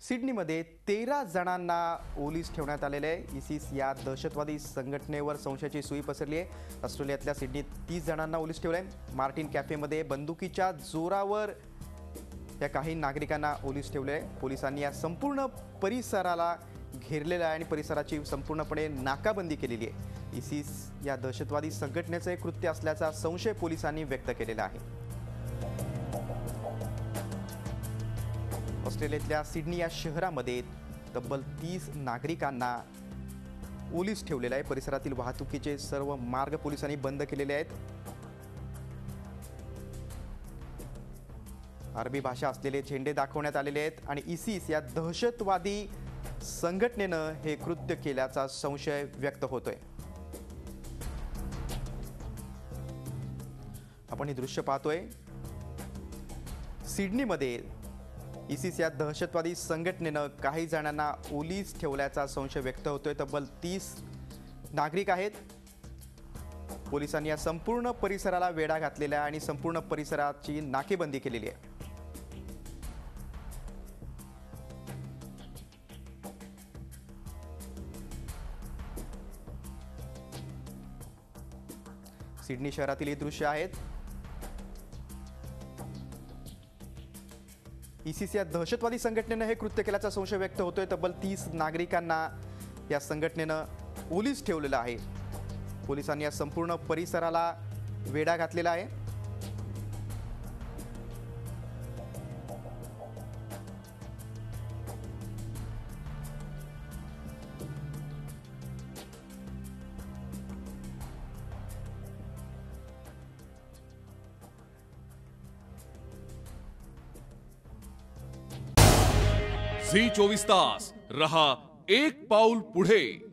सिडनीमध्ये 13 जणांना ओलीस ठेवण्यात आलेले आहे। इसिस या दहशतवादी संघटनेवर संशयाची सुई पसरली आहे। ऑस्ट्रेलियातल्या सिडनीत 30 जणांना ओलीस ठेवले आहे। मार्टिन कॅफेमध्ये बंदुकीच्या जोरावर या काही नागरिकांना ओलीस ठेवले आहे। पोलिसांनी या संपूर्ण परिसराला घेरलेला आहे आणि परिसराची संपूर्णपणे नाकाबंदी केलेली आहे। इसिस या दहशतवादी संघटनेचे कृत्य असल्याचा संशय पोलिसांनी व्यक्त केलेला आहे। ऑस्ट्रेलियातल्या सिडनी या शहरामध्ये तब्बल 30 नागरिकांना ओलीस ठेवलेला आहे। परिसरातील वाहतुकीचे सर्व मार्ग पोलिसांनी बंद केलेले आहेत। अरबी भाषा असलेले झेंडे दाखवण्यात आलेले आहेत आणि इसिस या दहशतवादी संघटनेनं हे कृत्य केल्याचा संशय व्यक्त होतोय। आपण हे दृश्य पाहतोय। सिडनीमध्ये इसिस या दहशतवादी संघटनेनं काही जणांना ओलीस ठेवल्याचा संशय व्यक्त होतोय। तब्बल 30 नागरिक आहेत। पोलिसांनी या संपूर्ण परिसराला वेढा घातलेला आहे आणि संपूर्ण परिसराची नाकेबंदी केलेली आहे। सिडनी शहरातील हे दृश्य आहेत। इसिस या दहशतवादी संघटनेनं हे कृत्य केल्याचा संशय व्यक्त होतोय। तब्बल 30 नागरिकांना या संघटनेनं ओलीस ठेवलेलं आहे। पोलिसांनी या संपूर्ण परिसराला वेढा घातलेला आहे। झी 24 तास रहा एक पाऊल पुढे।